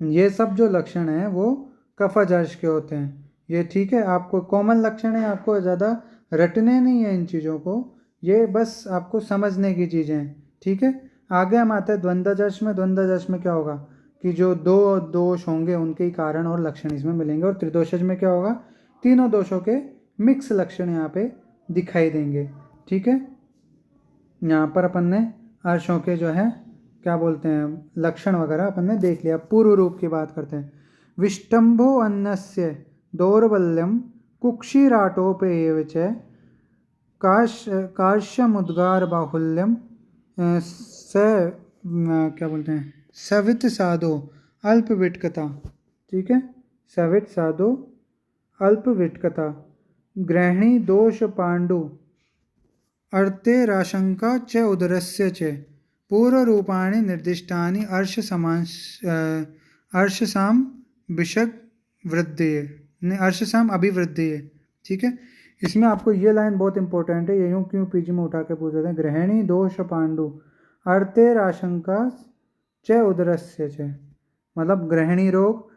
ये सब जो लक्षण हैं वो कफजर्श के होते हैं। ये ठीक है, आपको कॉमन लक्षण है, आपको ज़्यादा रटने नहीं है इन चीज़ों को, ये बस आपको समझने की चीज़ें हैं, ठीक है। आगे हम आते हैं द्वंद्वजर्श में। द्वंद्वजर्श में क्या होगा कि जो दो दोष होंगे उनके ही कारण और लक्षण इसमें मिलेंगे, और त्रिदोषज में क्या होगा, तीनों दोषों के मिक्स लक्षण यहाँ पे दिखाई देंगे, ठीक है। यहाँ पर अपन ने अर्शों के जो है क्या बोलते हैं लक्षण वगैरह अपन ने देख लिया। पूर्व रूप की बात करते हैं। विष्टम्भो अन्नस्य दौर्बल्यम कुक्षिराटोपेय च कार्श्यमुद्गार बाहुल्यम क्या बोलते हैं सवित साधो अल्प विटकता, ठीक है, सवित साधो अल्प विटकता, ग्रहणी दोष पांडु अर्तेराशंका च उदरस्य च पूर्वरूपाणि निर्दिष्टानि अर्शसाम विषक वृद्धिये, अर्शसाम अभिवृद्धिये, ठीक है। इसमें आपको ये लाइन बहुत इंपॉर्टेंट है, ये यूँ क्यों पीजी में उठा के पूछ रहे हैं, ग्रहणी दोष पांडु अर्तेराशंका च उदरस्य च, मतलब ग्रहणी रोग,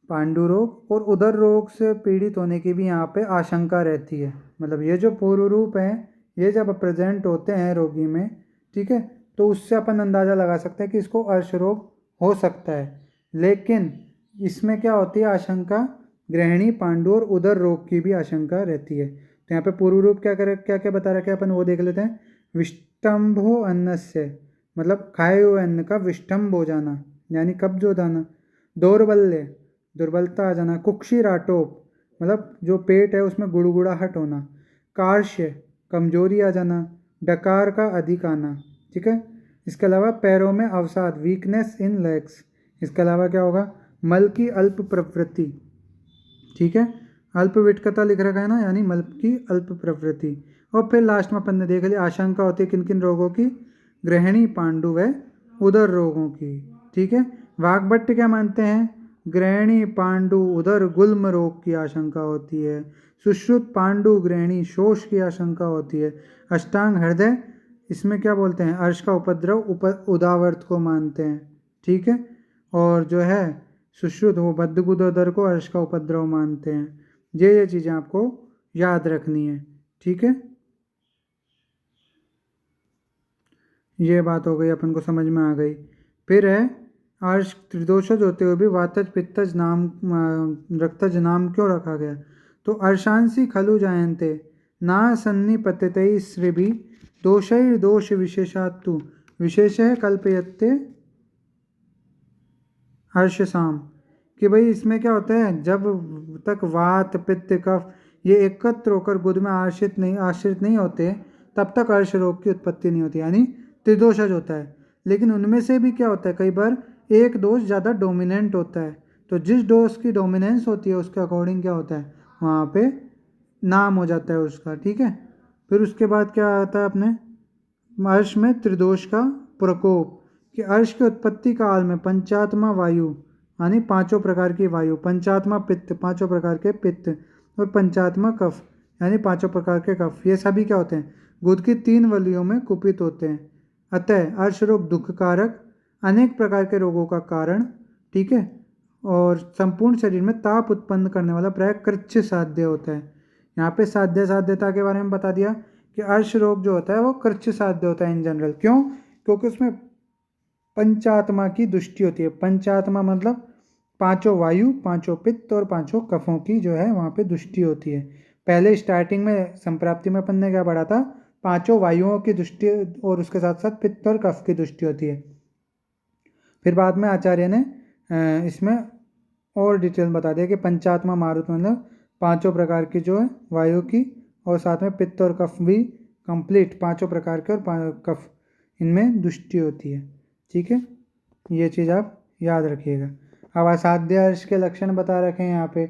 पांडु रोग और उदर रोग से पीड़ित होने की भी यहाँ पे आशंका रहती है। मतलब ये जो पूर्व रूप है ये जब प्रेजेंट होते हैं रोगी में, ठीक है, तो उससे अपन अंदाज़ा लगा सकते हैं कि इसको अर्श रोग हो सकता है। लेकिन इसमें क्या होती है आशंका, ग्रहणी, पांडु और उदर रोग की भी आशंका रहती है। तो यहाँ पे पूर्व रूप क्या क्या बता रखा है अपन वो देख लेते हैं। विष्टम्भो अन्नस्य, मतलब खाए हुए अन्न का विष्टम्भ हो जाना यानी कब्ज हो जाना, दौर्बल्य, दुर्बलता आ जाना, कुक्षिराटोप, मतलब जो पेट है उसमें गुड़गुड़ाहट होना, कार्श्य, कमजोरी आ जाना, डकार का अधिक आना, ठीक है। इसके अलावा पैरों में अवसाद, वीकनेस इन लेग्स। इसके अलावा क्या होगा, मल की अल्प प्रवृत्ति, ठीक है, अल्प विटकता लिख रखा है ना, यानी मल की अल्प प्रवृत्ति। और फिर लास्ट में अपन ने देख लिया आशंका होती है किन किन रोगों की, ग्रहणी, पांडु व उदर रोगों की, ठीक है। वाग्भट्ट क्या मानते हैं, ग्रहणी, पांडु, उदर, गुल्म रोग की आशंका होती है। सुश्रुत, पांडु, ग्रहणी, शोष की आशंका होती है। अष्टांग हृदय, इसमें क्या बोलते हैं, अर्श का उपद्रव उदावर्त को मानते हैं, ठीक है। और जो है सुश्रुत वो बद्धगुदोदर को अर्श का उपद्रव मानते हैं। ये चीज़ें आपको याद रखनी है, ठीक है। ये बात हो गई, अपन को समझ में आ गई। फिर है अर्श त्रिदोषज होते हुए भी वातज पित्तज नाम रक्तज नाम क्यों रखा गया, तो अर्शांसी खलु जायन्ते ना सन्निपत्यतै श्रीभि दोषैर्दोष विशेषात्तु विशेष कल्पयते अर्शसाम, कि भाई इसमें क्या होता है, जब तक वात पित्त कफ ये एकत्र होकर गुद में आश्रित नहीं होते तब तक अर्श रोग की उत्पत्ति नहीं होती, यानी त्रिदोषज होता है। लेकिन उनमें से भी क्या होता है, कई बार एक दोष ज़्यादा डोमिनेंट होता है, तो जिस दोष की डोमिनेंस होती है उसके अकॉर्डिंग क्या होता है वहाँ पे नाम हो जाता है उसका, ठीक है। फिर उसके बाद क्या आता है अपने अर्श में त्रिदोष का प्रकोप, कि अर्श की उत्पत्ति काल में पंचात्मा वायु यानी पांचों प्रकार की वायु, पंचात्मा पित्त पांचों प्रकार के पित्त, और पंचात्मा कफ यानी पांचों प्रकार के कफ, ये सभी क्या होते हैं गुद की 3 वलियों में कुपित होते हैं। अतः अर्श रोग दुखकारक, अनेक प्रकार के रोगों का कारण, ठीक है, और संपूर्ण शरीर में ताप उत्पन्न करने वाला प्राय कृच्छ साध्य होता है। यहाँ पे साध्यता के बारे में बता दिया कि अर्श रोग जो होता है वो कृच्छ साध्य होता है इन जनरल। क्यों, क्योंकि उसमें पंचात्मा की दृष्टि होती है। पंचात्मा मतलब पांचों वायु, पांचों पित्त और पांचों कफों की जो है वहाँ पे दृष्टि होती है। पहले स्टार्टिंग में संप्राप्ति में अपन ने क्या पढ़ा था, पांचों वायुओं की दृष्टि और उसके साथ साथ पित्त और कफ की दृष्टि होती है। फिर बाद में आचार्य ने इसमें और डिटेल बता दिया कि पंचात्मा मारुत मतलब पांचों प्रकार की जो है वायु की, और साथ में पित्त और कफ भी कंप्लीट पांचों प्रकार के, और कफ इनमें दृष्टि होती है। ठीक है, ये चीज़ आप याद रखिएगा। अब असाध्य अर्श के लक्षण बता रखे हैं यहाँ पे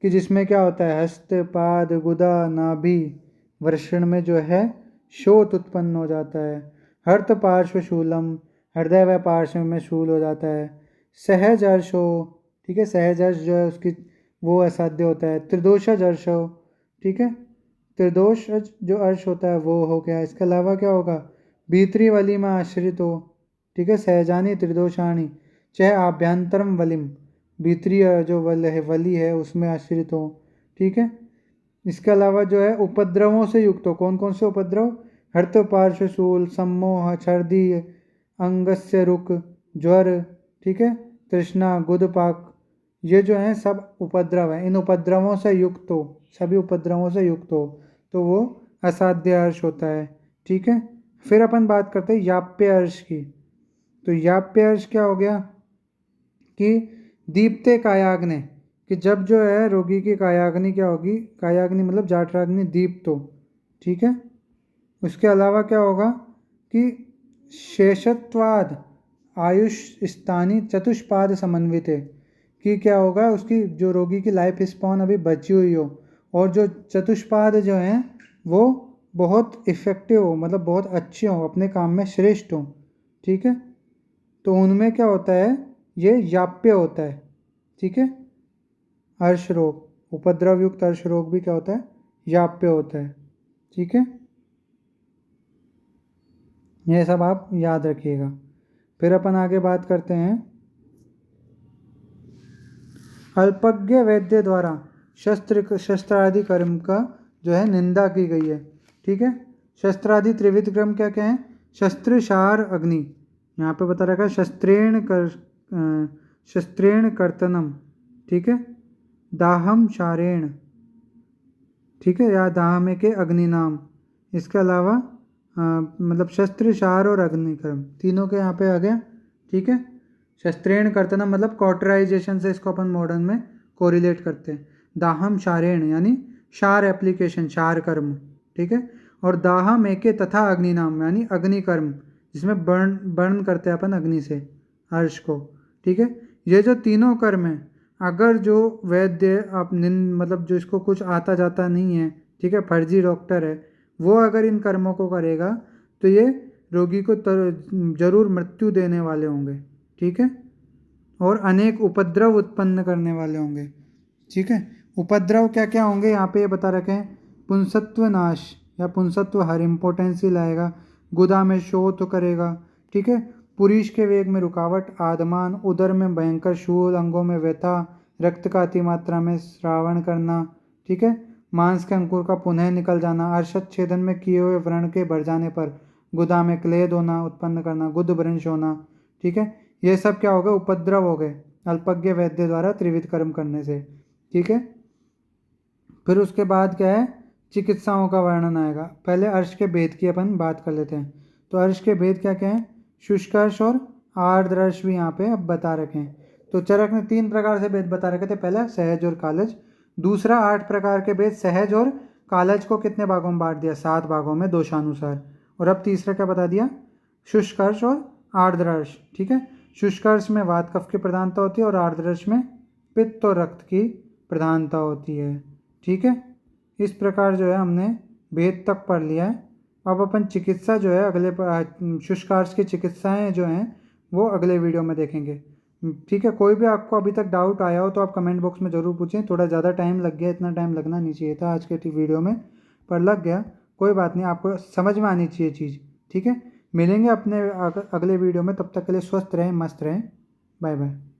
कि जिसमें क्या होता है, हस्त पाद गुदा नाभि वृषण में जो है शोथ उत्पन्न हो जाता है। हर्त पार्श्व शूलम, हृदय व पार्श्व में शूल हो जाता है। सहज अर्श हो, ठीक है, सहज अर्श जो है उसकी वो असाध्य होता है। त्रिदोषज अर्श हो, ठीक है, त्रिदोष जो अर्श होता है वो हो गया। इसके अलावा क्या होगा, भीतरी वली में आश्रित हो, ठीक है, सहजानी त्रिदोषाणी चाहे आभ्यंतरम वलिम, भीतरी जो वली है उसमें आश्रित हो, ठीक है। इसके अलावा जो है उपद्रवों से युक्त हो। कौन कौन से उपद्रव, हर्त पार्श्व शूल, सम्मोह, छर्दी, अंगस्य रुक, ज्वर, ठीक है, तृष्णा, गुदपाक, ये जो हैं सब उपद्रव हैं। इन उपद्रवों से युक्त हो, सभी उपद्रवों से युक्त हो तो वो असाध्य अर्श होता है। ठीक है, फिर अपन बात करते हैं याप्य अर्श की। तो याप्य अर्श क्या हो गया कि दीप्ते कायाग्नि, कि जब जो है रोगी की कायाग्नि क्या होगी, कायाग्नि मतलब जाठराग्नि दीप्त हो, ठीक है। उसके अलावा क्या होगा कि शेषत्वाद आयुष स्थानी चतुष्पाद समन्वित है, कि क्या होगा उसकी जो रोगी की लाइफ स्पॉन अभी बची हुई हो और जो चतुष्पाद जो हैं वो बहुत इफ़ेक्टिव हो, मतलब बहुत अच्छे हो, अपने काम में श्रेष्ठ हो, ठीक है। तो उनमें क्या होता है, ये याप्य होता है, ठीक है। अर्श रोग, उपद्रव युक्त अर्श रोग भी क्या होता है, याप्य होता है, ठीक है। ये सब आप याद रखिएगा। फिर अपन आगे बात करते हैं, अल्पज्ञ वैद्य द्वारा शस्त्रादि कर्म का जो है निंदा की गई है, ठीक है। शस्त्रादि त्रिविध क्रम क्या क्या है, शस्त्र शार अग्नि, यहाँ पे बता रखा है शस्त्रेण कर्तनम, ठीक है, दाहम शारेण, ठीक है, या दाहमे के अग्नि नाम। इसके अलावा मतलब शस्त्र शार और अग्निकर्म तीनों के यहाँ पे आ गया, ठीक है। शस्त्रेण कर्तनम मतलब कॉटराइजेशन से इसको अपन मॉडर्न में कोरिलेट करते हैं। दाहम शारेण यानी शार एप्लीकेशन, शार कर्म, ठीक है। और दाहम एके तथा अग्नि नाम यानी अग्निकर्म, जिसमें बर्न करते हैं अपन अग्नि से अर्श को, ठीक है। ये जो तीनों कर्म हैं, अगर जो वैद्य मतलब जो इसको कुछ आता जाता नहीं है, ठीक है, फर्जी डॉक्टर है, वो अगर इन कर्मों को करेगा तो ये रोगी को जरूर मृत्यु देने वाले होंगे, ठीक है, और अनेक उपद्रव उत्पन्न करने वाले होंगे, ठीक है। उपद्रव क्या क्या होंगे यहाँ पे ये बता रखे हैं, पुंसत्व नाश या पुंसत्व हर, इम्पोर्टेंस ही लाएगा, गुदा में शोथ करेगा, ठीक है, पुरीश के वेग में रुकावट, आदमान, उदर में भयंकर शूल, अंगों में व्यथा, रक्त का अति मात्रा में श्रावण करना, ठीक है, मांस के अंकुर का पुनः निकल जाना, अर्शत छेदन में किए हुए व्रण के भर जाने पर गुदा में क्लेद होना, उत्पन्न करना, गुद भ्रंश होना, ठीक है। ये सब क्या हो गए, उपद्रव हो गए अल्पज्ञ वैद्य द्वारा त्रिविध कर्म करने से, ठीक है। फिर उसके बाद क्या है, चिकित्साओं का वर्णन आएगा। पहले अर्श के भेद की अपन बात कर लेते हैं। तो अर्श के भेद क्या क्या है, शुष्कर्ष और आर्द्रर्श भी यहाँ पे अब बता रखे हैं। तो चरक ने 3 प्रकार से भेद बता रखे थे, पहला सहज और कालज, दूसरा 8 प्रकार के भेद सहज और कालज को कितने भागों में बांट दिया, 7 भागों में दोषानुसार, और अब तीसरा क्या बता दिया, शुष्कर्ष और आर्द्रर्श, ठीक है। शुष्कर्ष में वात कफ की प्रधानता होती है और आर्द्रर्श में पित्त और रक्त की प्रधानता होती है, ठीक है। इस प्रकार जो है हमने भेद तक पढ़ लिया है। अब अपन चिकित्सा जो है अगले शुष्कार्ष की चिकित्साएं जो हैं वो अगले वीडियो में देखेंगे, ठीक है। कोई भी आपको अभी तक डाउट आया हो तो आप कमेंट बॉक्स में ज़रूर पूछें। थोड़ा ज़्यादा टाइम लग गया, इतना टाइम लगना नहीं चाहिए था आज के वीडियो में, पर लग गया, कोई बात नहीं, आपको समझ में आनी चाहिए चीज़, ठीक है। मिलेंगे अपने अगले वीडियो में, तब तक के लिए स्वस्थ रहें, मस्त रहें, बाय बाय।